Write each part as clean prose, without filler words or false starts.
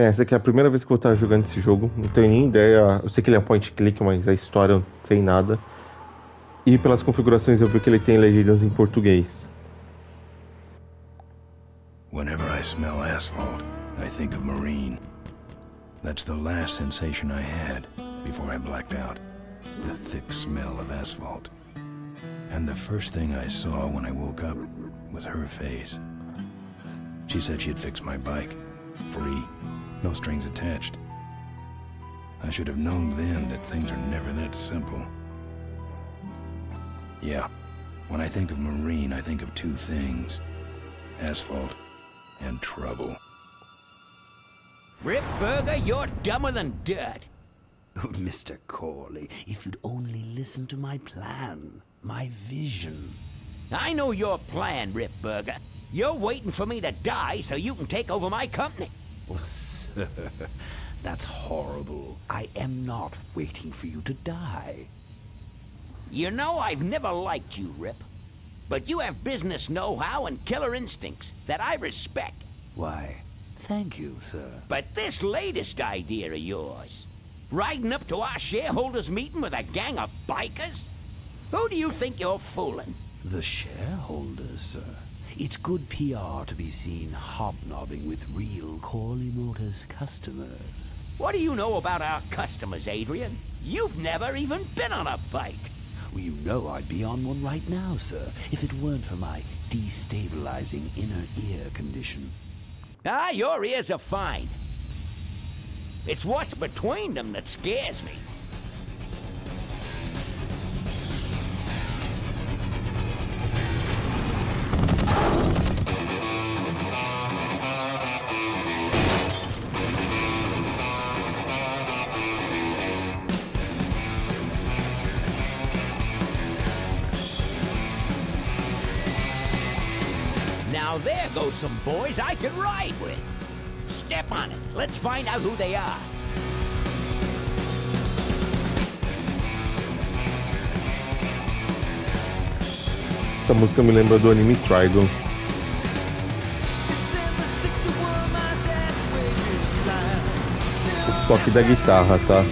Essa aqui é a primeira vez que eu vou estar jogando esse jogo. Não tenho nem ideia. Eu sei que ele é point click, mas a história eu não sei nada. E pelas configurações eu vi que ele tem legendas em português. Whenever I smell asphalt, I think of Marine. That's the last sensation I had before I blacked out. The thick smell of asphalt. And the first thing I saw when I woke up was her face. She said she'd fix my bike. Free. No strings attached. I should have known then that things are never that simple. Yeah, when I think of Marine, I think of two things. Asphalt and trouble. Rip Burger, you're dumber than dirt. Oh, Mr. Corley, if you'd only listen to my plan, my vision. I know your plan, Rip Burger. You're waiting for me to die so you can take over my company. Oh, sir, that's horrible. I am not waiting for you to die. You know I've never liked you, Rip. But you have business know-how and killer instincts that I respect. Why, thank you, sir. But this latest idea of yours, riding up to our shareholders' meeting with a gang of bikers? Who do you think you're fooling? The shareholders, sir. It's good PR to be seen hobnobbing with real Corley Motors customers. What do you know about our customers, Adrian? You've never even been on a bike. Well, you know I'd be on one right now, sir, if it weren't for my destabilizing inner ear condition. Ah, your ears are fine. It's what's between them that scares me. Now there goes some boys I can ride with. Step on it. Let's find out who they are. Essa música me lembra do anime Trigon. O toque da guitarra, tá?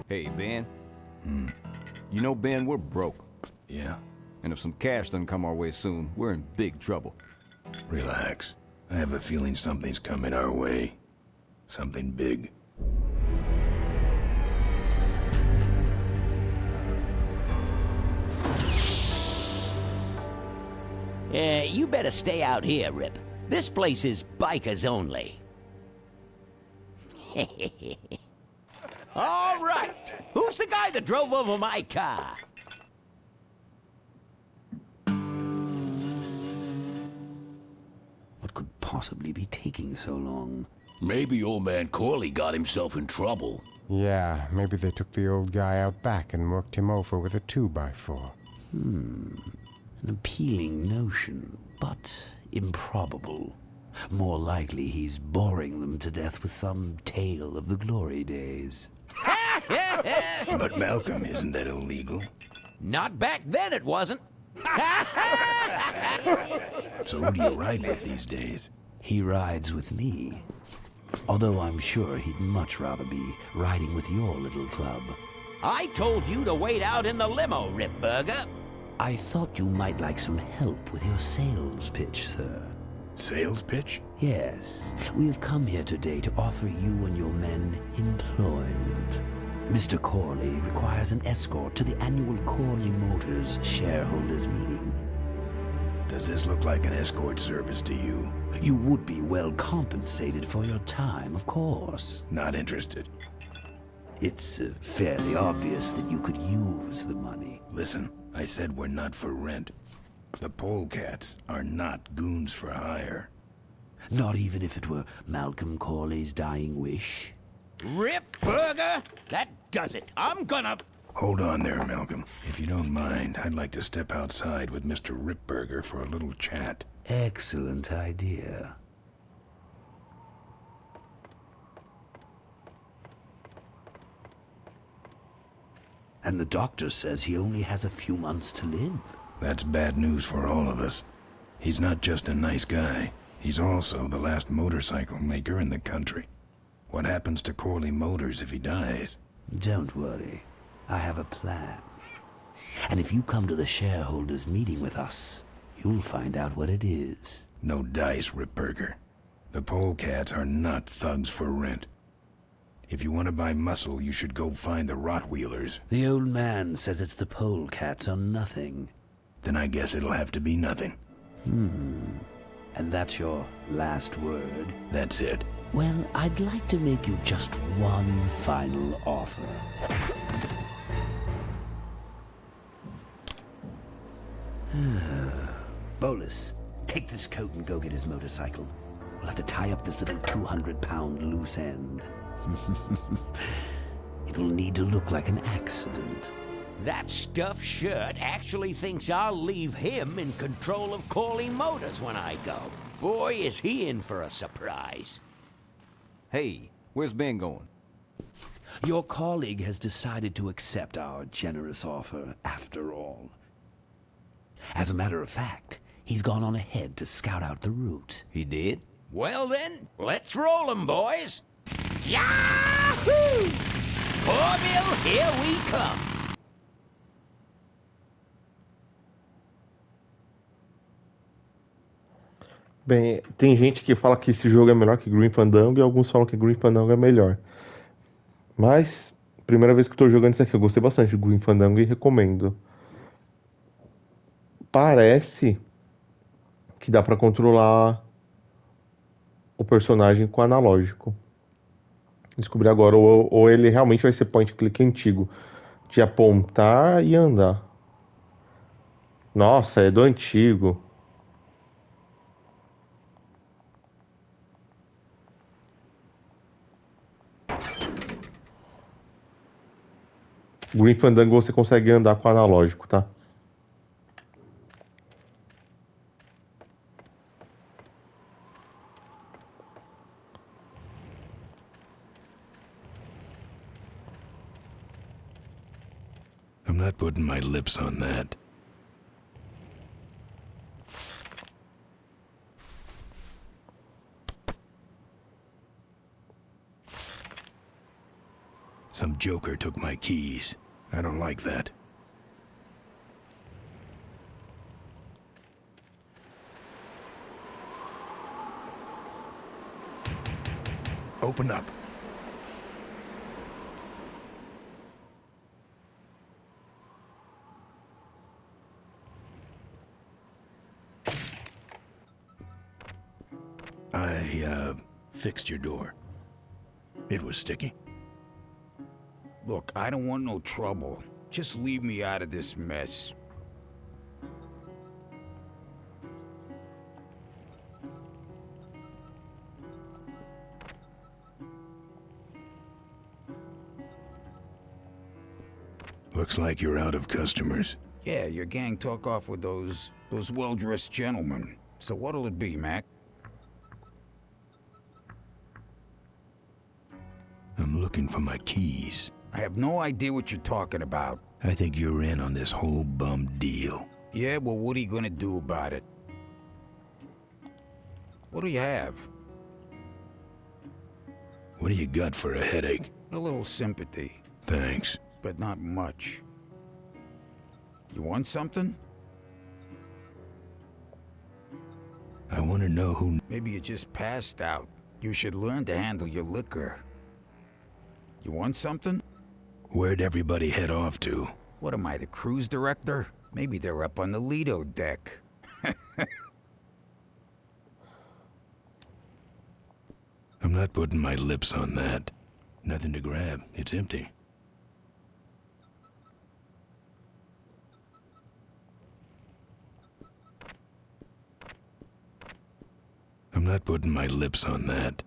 Hey, Ben. You know, Ben, we're broke. Yeah? And if some cash doesn't come our way soon, we're in big trouble. Relax. I have a feeling something's coming our way. Something big. You better stay out here, Rip. This place is bikers only. All right. Who's the guy that drove over my car? What could possibly be taking so long? Maybe old man Corley got himself in trouble. Yeah, maybe they took the old guy out back and worked him over with a 2x4. An appealing notion, but improbable. More likely he's boring them to death with some tale of the glory days. But Malcolm, isn't that illegal? Not back then, it wasn't. So who do you ride with these days? He rides with me. Although I'm sure he'd much rather be riding with your little club. I told you to wait out in the limo, Ripburger. I thought you might like some help with your sales pitch, sir. Sales pitch? Yes, we have come here today to offer you and your men employment. Mr. Corley requires an escort to the annual Corley Motors shareholders meeting. Does this look like an escort service to you? You would be well compensated for your time, of course. Not interested. It's fairly obvious that you could use the money. Listen, I said we're not for rent. The polecats are not goons for hire. Not even if it were Malcolm Corley's dying wish. Ripburger? That does it. I'm gonna... Hold on there, Malcolm. If you don't mind, I'd like to step outside with Mr. Ripburger for a little chat. Excellent idea. And the doctor says he only has a few months to live. That's bad news for all of us. He's not just a nice guy. He's also the last motorcycle maker in the country. What happens to Corley Motors if he dies? Don't worry. I have a plan. And if you come to the shareholders meeting with us, you'll find out what it is. No dice, Ripburger. The polecats are not thugs for rent. If you want to buy muscle, you should go find the Rottweilers. The old man says it's the polecats or nothing. Then I guess it'll have to be nothing. And that's your last word? That's it. Well, I'd like to make you just one final offer. Bolus, take this coat and go get his motorcycle. We'll have to tie up this little 200-pound loose end. It will need to look like an accident. That stuffed shirt actually thinks I'll leave him in control of Corley Motors when I go. Boy, is he in for a surprise. Hey, where's Ben going? Your colleague has decided to accept our generous offer after all. As a matter of fact, he's gone on ahead to scout out the route. He did? Well then, let's roll 'em, boys. Yahoo! Corville, here we come. Bem, tem gente que fala que esse jogo é melhor que Grim Fandango e alguns falam que Grim Fandango é melhor. Mas, primeira vez que eu tô jogando isso aqui, eu gostei bastante de Grim Fandango e recomendo. Parece que dá pra controlar o personagem com analógico. Descobri agora, ou ele realmente vai ser point click antigo, de apontar e andar. Nossa, é do antigo. Grim Fandango você consegue andar com analógico, tá? I'm not putting my lips on that. Some joker took my keys. I don't like that. Open up. I fixed your door. It was sticky. Look, I don't want no trouble. Just leave me out of this mess. Looks like you're out of customers. Yeah, your gang took off with those well-dressed gentlemen. So what'll it be, Mac? I'm looking for my keys. I have no idea what you're talking about. I think you're in on this whole bum deal. Yeah, well, what are you gonna do about it? What do you have? What do you got for a headache? A little sympathy, Thanks. but not much. You want something? I want to know who... Maybe you just passed out. You should learn to handle your liquor. You want something? Where'd everybody head off to? What am I, the cruise director? Maybe they're up on the Lido deck. I'm not putting my lips on that. Nothing to grab. It's empty. I'm not putting my lips on that.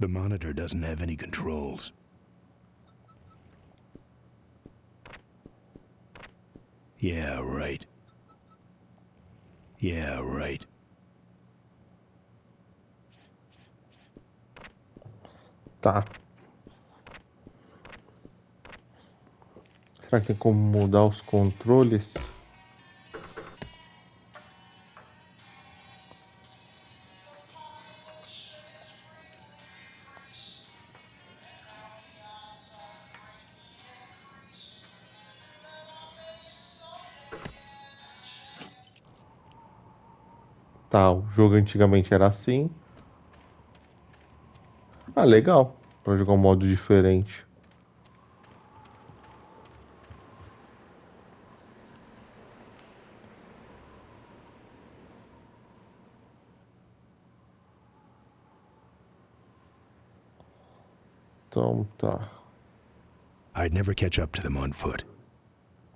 The monitor doesn't have any controls. Yeah, right. Yeah, right. Tá. Será que tem como mudar os controles? Tá, o jogo antigamente era assim. Ah, legal. Pra jogar um modo diferente. Então tá. I'd never catch up to them on foot.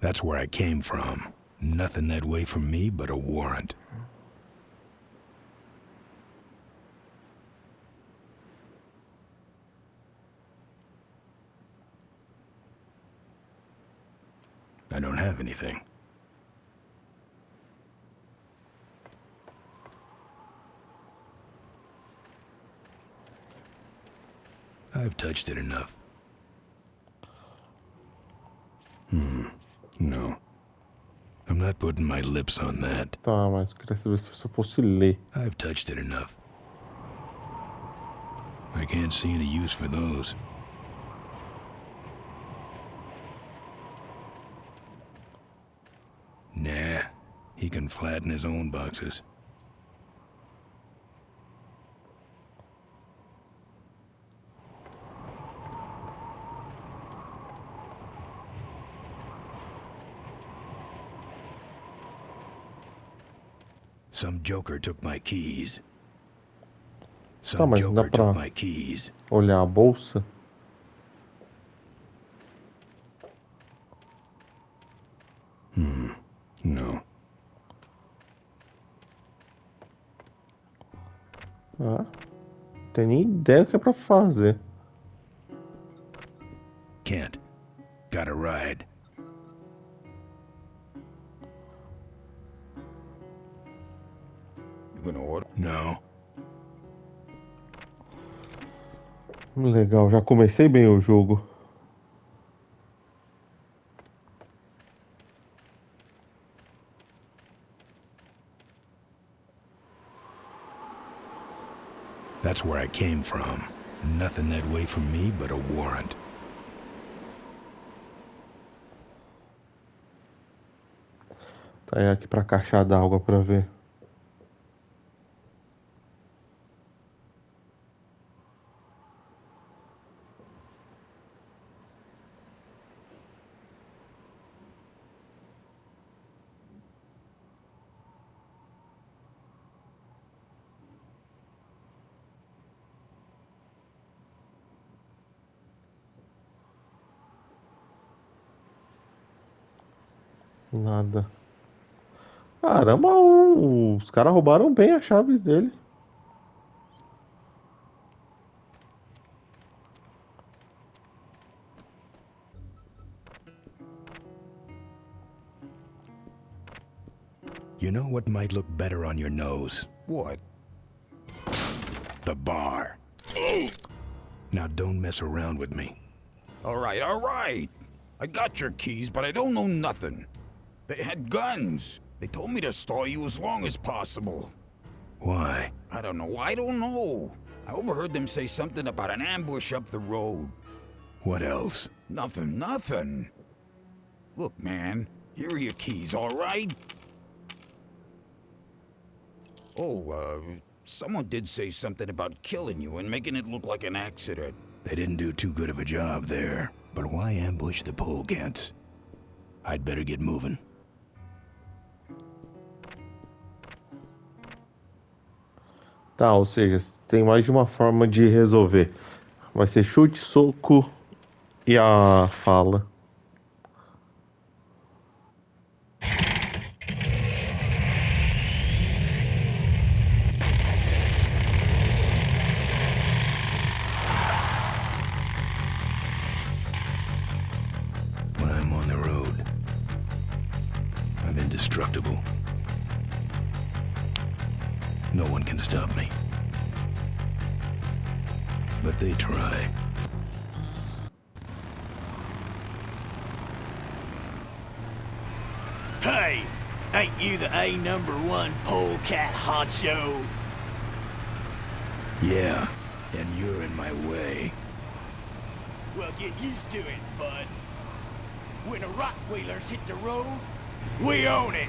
That's where I came from. Nothing that way from me but a warrant. I don't have anything. I've touched it enough. No. I'm not putting my lips on that. Tá, mas eu queria saber se eu fosse ler. I've touched it enough. I can't see any use for those. Nah, he can flatten his own boxes. Some joker took my keys. Some mas dá joker pra- took my keys. Olhar a bolsa. No. Ah, não tem nem ideia do que é pra fazer. Can't. Got a ride. You gonna order? No. Legal, já comecei bem o jogo. That's where I came from. Nothing that way from me but a warrant. Tá aí aqui pra caixa d'água pra ver. Nada. Caramba, os caras roubaram bem as chaves dele. You know what might look better on your nose? What? The bar. Now don't mess around with me. All right, all right. I got your keys, but I don't know nothing. They had guns. They told me to stall you as long as possible. Why? I don't know. I overheard them say something about an ambush up the road. What else? Nothing. Look, man, here are your keys, all right? Oh, someone did say something about killing you and making it look like an accident. They didn't do too good of a job there. But why ambush the polecats? I'd better get moving. Tá, ou seja, tem mais de uma forma de resolver. Vai ser chute, soco e a fala. When I'm on the road, I'm indestructible. No one can stop me. But they try. Hey, ain't you the A#1 polecat honcho? Yeah, and you're in my way. Well, get used to it, bud. When the Rockwheelers hit the road, we own it.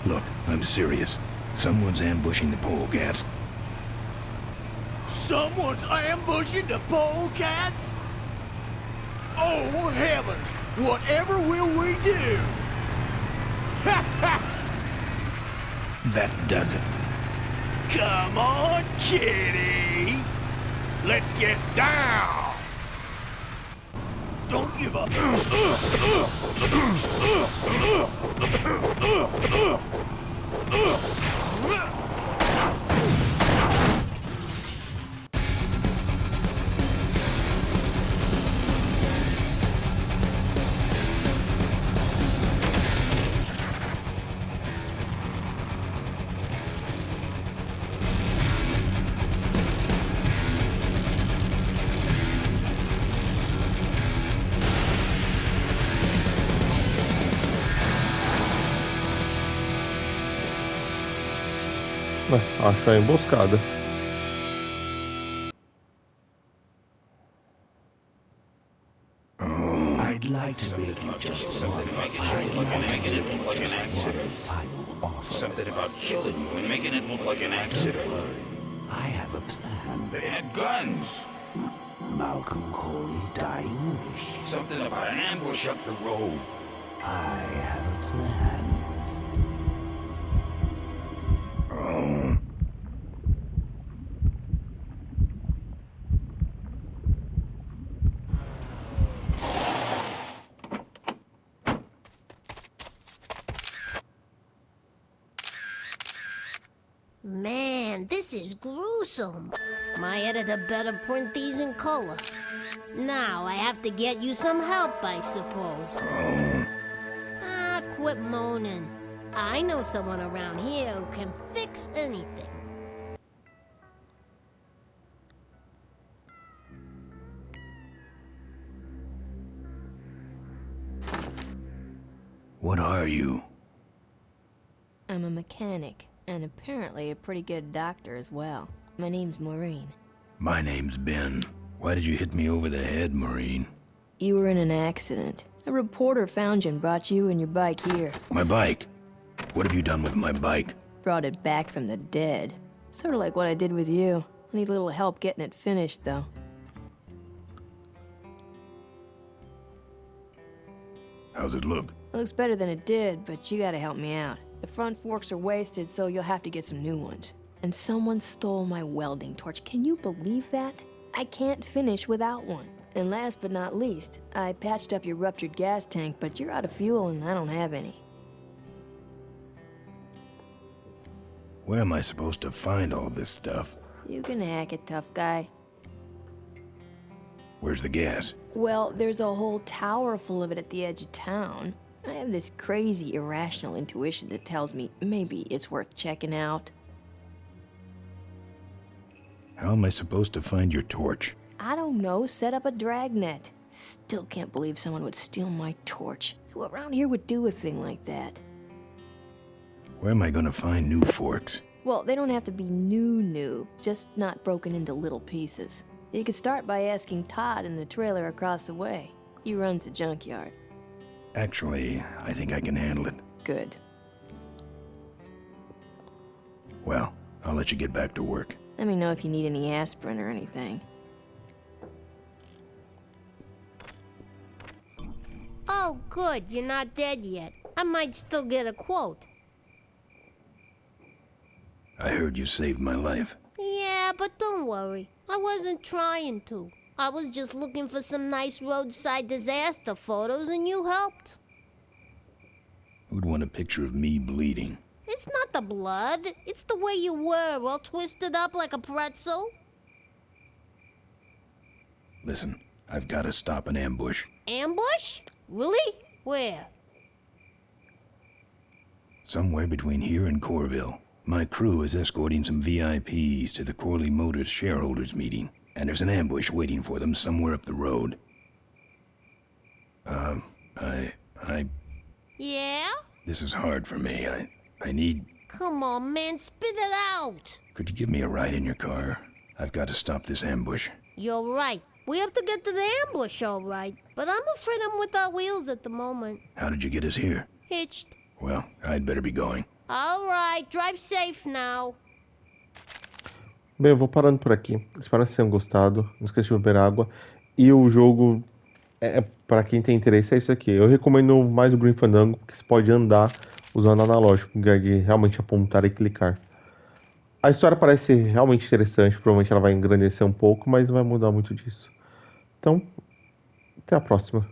Look, I'm serious. Someone's ambushing the polecats. Someone's ambushing the polecats? Oh, heavens! Whatever will we do? That does it. Come on, kitty! Let's get down! Don't give up! Achou a emboscada. I'd like to make you just Something about killing you and making it look like an accident. Something about killing you and making it look like an accident. I have a plan. They had guns. Malcolm Corley's dying wish. Something about an ambush up the road. I have a plan. Man, this is gruesome. My editor better print these in color. Now I have to get you some help, I suppose. Ah, quit moaning. I know someone around here who can fix anything. What are you? I'm a mechanic, and apparently a pretty good doctor as well. My name's Maureen. My name's Ben. Why did you hit me over the head, Maureen? You were in an accident. A reporter found you and brought you and your bike here. My bike? What have you done with my bike? Brought it back from the dead. Sort of like what I did with you. I need a little help getting it finished, though. How's it look? It looks better than it did, but you gotta help me out. The front forks are wasted, so you'll have to get some new ones. And someone stole my welding torch. Can you believe that? I can't finish without one. And last but not least, I patched up your ruptured gas tank, but you're out of fuel and I don't have any. Where am I supposed to find all this stuff? You can hack it, tough guy. Where's the gas? Well, there's a whole tower full of it at the edge of town. I have this crazy, irrational intuition that tells me maybe it's worth checking out. How am I supposed to find your torch? I don't know, set up a dragnet. Still can't believe someone would steal my torch. Who around here would do a thing like that? Where am I gonna find new forks? Well, they don't have to be new, just not broken into little pieces. You could start by asking Todd in the trailer across the way. He runs the junkyard. Actually, I think I can handle it. Good. Well, I'll let you get back to work. Let me know if you need any aspirin or anything. Oh, good, you're not dead yet. I might still get a quote. I heard you saved my life. Yeah, but don't worry. I wasn't trying to. I was just looking for some nice roadside disaster photos and you helped. Who'd want a picture of me bleeding? It's not the blood. It's the way you were, all twisted up like a pretzel. Listen, I've got to stop an ambush. Ambush? Really? Where? Somewhere between here and Corville. My crew is escorting some VIPs to the Corley Motors shareholders meeting, and there's an ambush waiting for them somewhere up the road. Yeah? This is hard for me. I need... Come on, man, spit it out. Could you give me a ride in your car? I've got to stop this ambush. You're right. We have to get to the ambush, all right. But I'm afraid I'm without wheels at the moment. How did you get us here? Hitched. Well, I'd better be going. All right, drive safe now. Bem, eu vou parando por aqui. Espero que vocês tenham gostado. Não esqueça de beber água. E o jogo, para quem tem interesse, é isso aqui. Eu recomendo mais o Grim Fandango, porque você pode andar usando analógico, em vez de realmente apontar e clicar. A história parece realmente interessante. Provavelmente ela vai engrandecer um pouco, mas não vai mudar muito disso. Então, até a próxima.